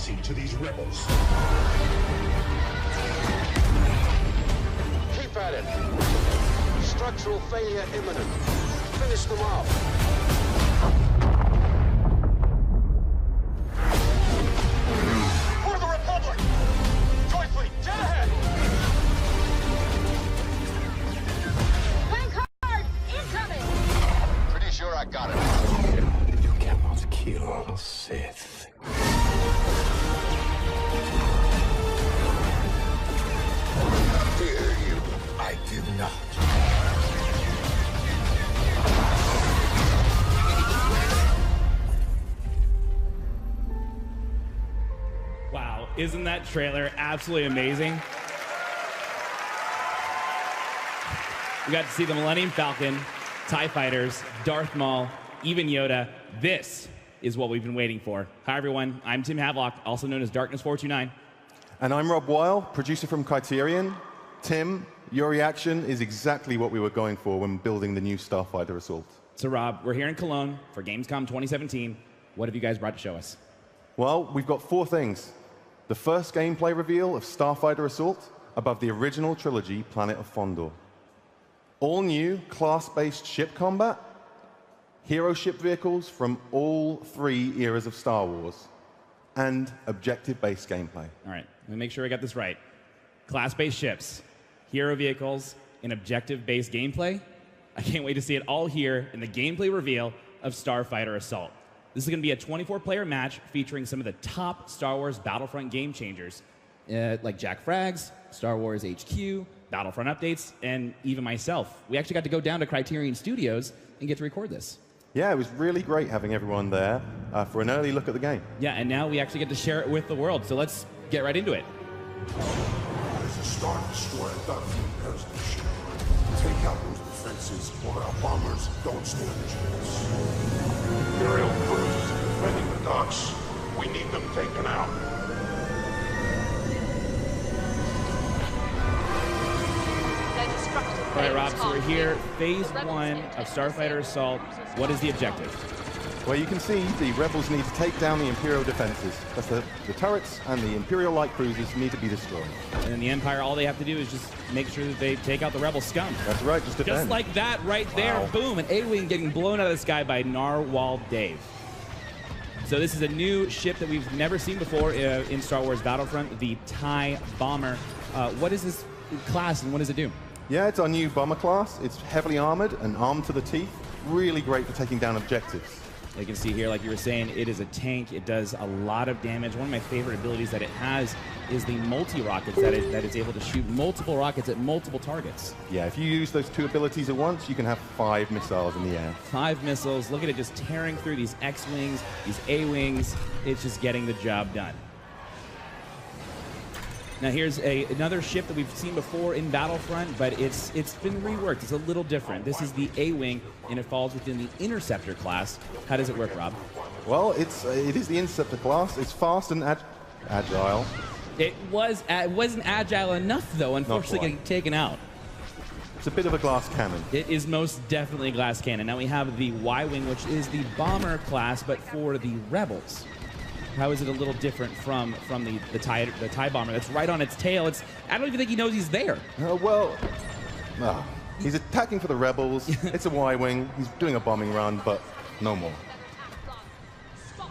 mercy to these rebels. Keep at it. Structural failure imminent. Finish them off. For the Republic! Joy Fleet, jet ahead! Vanguard, incoming! Pretty sure I got it. You cannot kill a Sith. Fear you, I do not. Wow, isn't that trailer absolutely amazing? We got to see the Millennium Falcon, TIE Fighters, Darth Maul, even Yoda. This is what we've been waiting for. Hi, everyone. I'm Tim Havelock, also known as Darkness429. And I'm Rob Weil, producer from Criterion. Tim, your reaction is exactly what we were going for when building the new Starfighter Assault. So, Rob, we're here in Cologne for GamesCom 2017. What have you guys brought to show us? Well, we've got 4 things. The first gameplay reveal of Starfighter Assault above the original trilogy, Planet of Fondor. All new class-based ship combat, hero ship vehicles from all 3 eras of Star Wars, and objective-based gameplay. All right, let me make sure I got this right. Class-based ships, hero vehicles, and objective-based gameplay. I can't wait to see it all here in the gameplay reveal of Starfighter Assault. This is going to be a 24-player match featuring some of the top Star Wars Battlefront game changers, like Jack Frags, Star Wars HQ, Battlefront updates, and even myself. We actually got to go down to Criterion Studios and get to record this. Yeah, it was really great having everyone there for an early look at the game. Yeah, and now we actually get to share it with the world, so let's get right into it. There's a Star Destroyer battlefield pairs the ship. Take out those defenses, or our bombers don't stand a chance. Imperial cruisers are defending the docks. We need them taken out. All right, Rob, so we're here, Phase 1 of Starfighter Assault. What is the objective? Well, you can see the rebels need to take down the Imperial defenses. That's the turrets and the Imperial light cruisers need to be destroyed. And then the Empire, all they have to do is just make sure that they take out the rebel scum. That's right, just defend. Just like that right there. Wow. Boom, an A-Wing getting blown out of the sky by Narwhal Dave. So this is a new ship that we've never seen before in Star Wars Battlefront, the TIE Bomber. What is this class and what does it do? Yeah, it's our new bomber class. It's heavily armored and armed to the teeth. Really great for taking down objectives. You can see here, like you were saying, it is a tank. It does a lot of damage. One of my favorite abilities that it has is the multi-rockets, that it's able to shoot multiple rockets at multiple targets. Yeah, if you use those 2 abilities at once, you can have 5 missiles in the air. 5 missiles. Look at it just tearing through these X-Wings, these A-Wings. It's just getting the job done. Now here's another ship that we've seen before in Battlefront, but it's been reworked. It's a little different. This is the A-Wing, and it falls within the Interceptor class. How does it work, Rob? Well, it is the Interceptor class. It's fast and agile. It wasn't agile enough, though, unfortunately, getting taken out. It's a bit of a glass cannon. It is most definitely a glass cannon. Now we have the Y-Wing, which is the bomber class, but for the rebels. How is it a little different from the TIE bomber that's right on its tail? I don't even think he knows he's there. He's attacking for the rebels. It's a Y-Wing. He's doing a bombing run, but no more.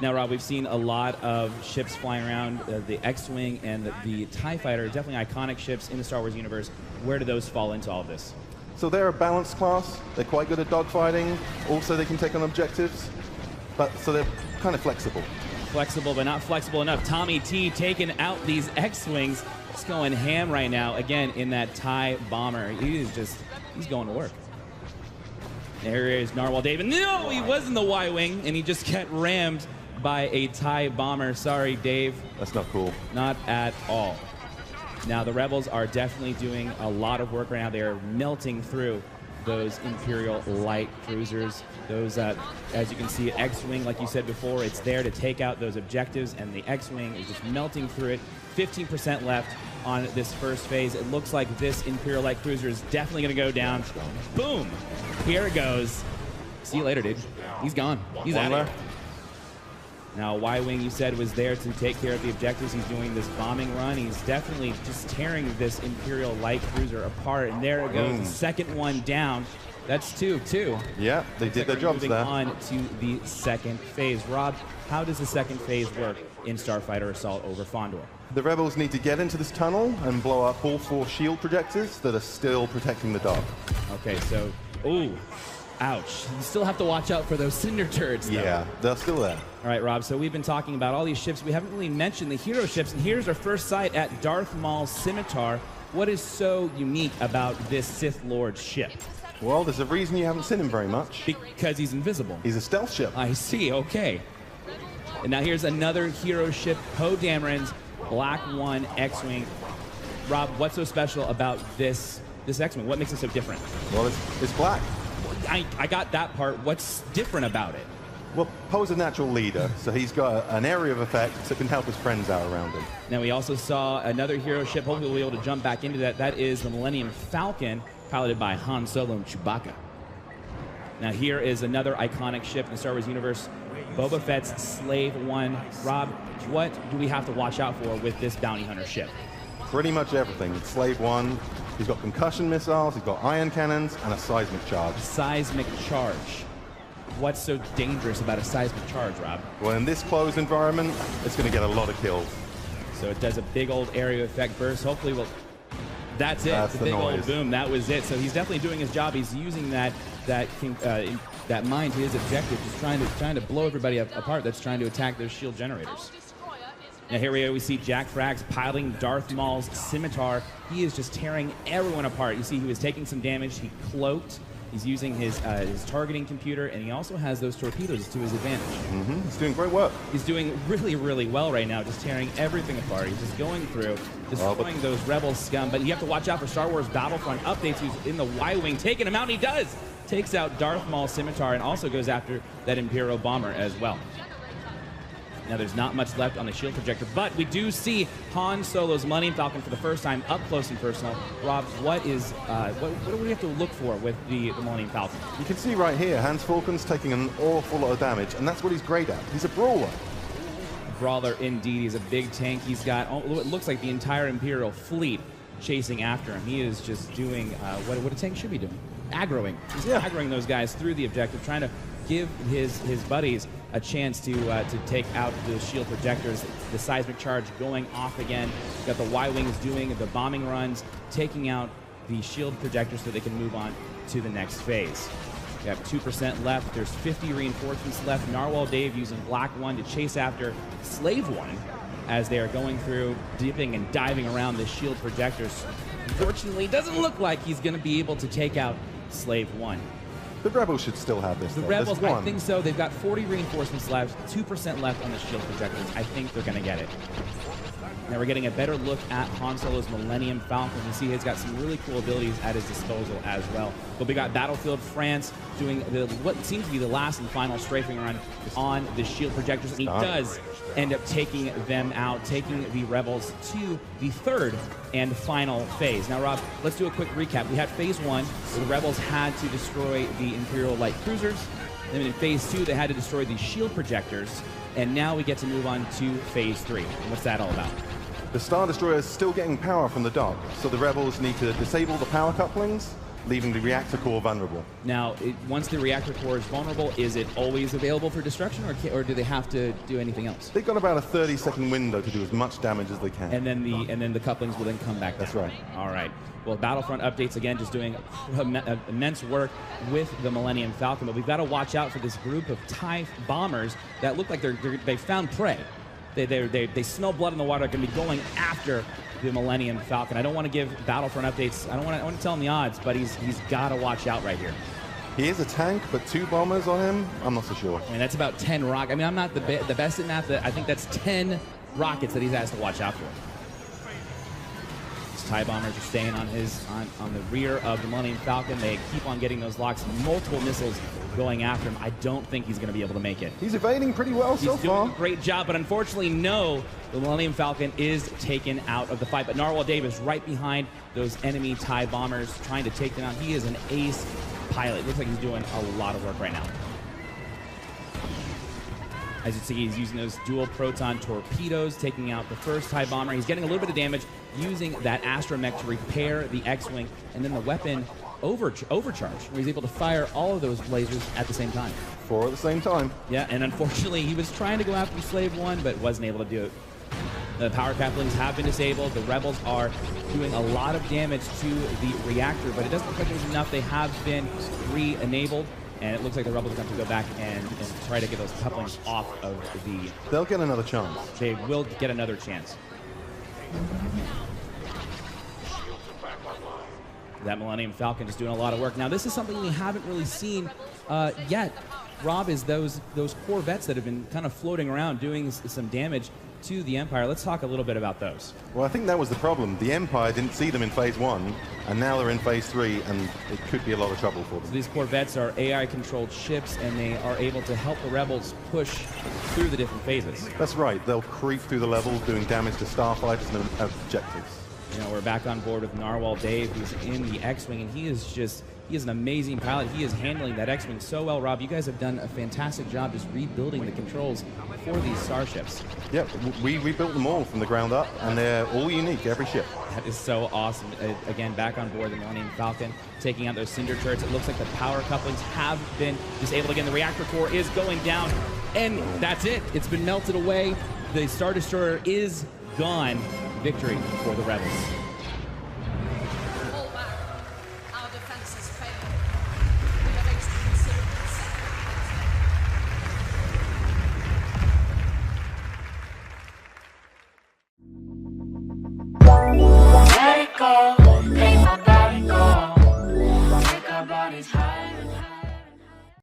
Now, Rob, we've seen a lot of ships flying around, the X-Wing and the TIE Fighter, definitely iconic ships in the Star Wars universe. Where do those fall into all of this? So they're a balanced class. They're quite good at dogfighting. Also, they can take on objectives. So they're kind of flexible. Flexible, but not flexible enough. Tommy T taking out these X-Wings. He's going ham right now, again, in that TIE bomber. He's going to work. There is Narwhal Dave. No, he was in the Y-Wing, and he just got rammed by a TIE bomber. Sorry, Dave. That's not cool. Not at all. Now, the Rebels are definitely doing a lot of work right now. They are melting through those Imperial light cruisers. Those, as you can see, X-Wing, like you said before, it's there to take out those objectives, and the X-Wing is just melting through it. 15% left on this first phase. It looks like this Imperial light cruiser is definitely going to go down. Boom! Here it goes. See you later, dude. He's gone. He's out of here. Now, Y-Wing, you said, was there to take care of the objectives. He's doing this bombing run. He's definitely just tearing this Imperial light cruiser apart. And there it goes, the second one down. That's two. Yeah, they did their jobs moving there. on to the second phase. Rob, how does the second phase work in Starfighter Assault over Fondor? The rebels need to get into this tunnel and blow up all 4 shield projectors that are still protecting the dock. Okay, so, ooh, ouch. You still have to watch out for those cinder turrets, though. Yeah, they're still there. All right, Rob, so we've been talking about all these ships. We haven't really mentioned the hero ships, and here's our first sight at Darth Maul's Scimitar. What is so unique about this Sith Lord ship? Well, there's a reason you haven't seen him very much. Because he's invisible. He's a stealth ship. I see, okay. And now here's another hero ship, Poe Dameron's Black 1 X-Wing. Rob, what's so special about this X-Wing? What makes it so different? Well, it's black. I got that part. What's different about it? Well, Poe's a natural leader, so he's got an area of effect that can help his friends out around him. Now, we also saw another hero ship. Hopefully, we'll be able to jump back into that. That is the Millennium Falcon, piloted by Han Solo and Chewbacca. Now, here is another iconic ship in the Star Wars universe, Boba Fett's Slave One. Rob, what do we have to watch out for with this bounty hunter ship? Pretty much everything. It's Slave One. He's got concussion missiles, he's got ion cannons, and a seismic charge. Seismic charge. What's so dangerous about a seismic charge, Rob? Well, in this closed environment, it's going to get a lot of kills. So it does a big old area effect burst. Hopefully we'll... That's it. That's the big noise. old boom. That was it. So he's definitely doing his job. He's using that mind to his objective, just trying to blow everybody apart that's trying to attack those shield generators. Now here we see Jack Frags piloting Darth Maul's Scimitar. He is just tearing everyone apart. You see he was taking some damage. He cloaked. He's using his targeting computer, and he also has those torpedoes to his advantage. He's doing great work. He's doing really, really well right now, just tearing everything apart. He's just going through, destroying those rebel scum. But you have to watch out for Star Wars Battlefront updates. Who's in the Y-Wing, taking him out, and he does! Takes out Darth Maul's Scimitar and also goes after that Imperial bomber as well. Now, there's not much left on the shield projector, but we do see Han Solo's Millennium Falcon for the first time up close and personal. Rob, what do we have to look for with the Millennium Falcon? You can see right here, Hans Falcon's taking an awful lot of damage, and that's what he's great at. He's a brawler. Brawler indeed. He's a big tank. He's got what looks like the entire Imperial fleet chasing after him. He is just doing what a tank should be doing. Aggroing. He's aggroing those guys through the objective, trying to give his buddies a chance to take out the shield projectors. The seismic charge going off again. You've got the Y-Wings doing the bombing runs, taking out the shield projectors so they can move on to the next phase. You have 2% left. There's 50 reinforcements left. Narwhal Dave using Black 1 to chase after Slave 1 as they are going through, dipping and diving around the shield projectors. Unfortunately, it doesn't look like he's going to be able to take out Slave 1. The rebels should still have this. The rebels, I think so. They've got 40 reinforcements left, 2% left on the shield projectors. I think they're going to get it. Now we're getting a better look at Han Solo's Millennium Falcon. You see he's got some really cool abilities at his disposal as well. But we got Battlefield France doing what seems to be the last and final strafing run on the shield projectors. And he does end up taking them out, taking the rebels to the third and final phase. Now, Rob, let's do a quick recap. We had phase 1, where the rebels had to destroy the Imperial light cruisers. Then in phase 2, they had to destroy the shield projectors. And now we get to move on to phase 3. What's that all about? The Star Destroyer is still getting power from the dock, so the rebels need to disable the power couplings, leaving the reactor core vulnerable. Now, once the reactor core is vulnerable, is it always available for destruction, or do they have to do anything else? They've got about a 30-second window to do as much damage as they can. And then the couplings will then come back down. That's right. All right. Well, Battlefront updates, again, just doing immense work with the Millennium Falcon. But we've got to watch out for this group of TIE bombers that look like they found prey. They smell blood in the water. They're going to be going after the Millennium Falcon. I don't want to give Battlefront updates. I want to tell him the odds, but he's got to watch out right here. He is a tank, but 2 bombers on him, I'm not so sure. I mean, that's about 10 rockets. I mean, I'm not the best at math. I think that's 10 rockets that he has to watch out for. These TIE bombers are staying on the rear of the Millennium Falcon. They keep on getting those locks. Multiple missiles going after him. I don't think he's going to be able to make it. He's evading pretty well so far. He's doing a great job, but unfortunately, no, the Millennium Falcon is taken out of the fight. But Narwhal Dave is right behind those enemy TIE bombers, trying to take them out. He is an ace pilot. Looks like he's doing a lot of work right now. As you see, he's using those dual proton torpedoes, taking out the first TIE bomber. He's getting a little bit of damage using that astromech to repair the X-Wing, and then the weapon overcharge, where he's able to fire all of those lasers at the same time. 4 at the same time. Yeah, and unfortunately, he was trying to go after the Slave One, but wasn't able to do it. The power couplings have been disabled. The Rebels are doing a lot of damage to the reactor, but it doesn't look like there's enough. They have been re-enabled, and it looks like the Rebels are going to go back and try to get those couplings off of the... They'll get another chance. They will get another chance. That Millennium Falcon is doing a lot of work. Now, this is something we haven't really seen yet, Rob, is those Corvettes that have been kind of floating around doing some damage to the Empire. Let's talk a little bit about those. Well, I think that was the problem. The Empire didn't see them in Phase 1, and now they're in Phase 3, and it could be a lot of trouble for them. So these Corvettes are AI-controlled ships, and they are able to help the Rebels push through the different phases. That's right. They'll creep through the levels, doing damage to starfighters and objectives. You know, we're back on board with Narwhal Dave, who's in the X-Wing, and he is an amazing pilot. He is handling that X-Wing so well. Rob, you guys have done a fantastic job just rebuilding the controls for these starships. Yep, we rebuilt them all from the ground up, and they're all unique, every ship. That is so awesome. Again, back on board the Millennium Falcon, taking out those cinder turrets. It looks like the power couplings have been disabled again. The reactor core is going down, and that's it. It's been melted away. The Star Destroyer is gone. Victory for the Rebels.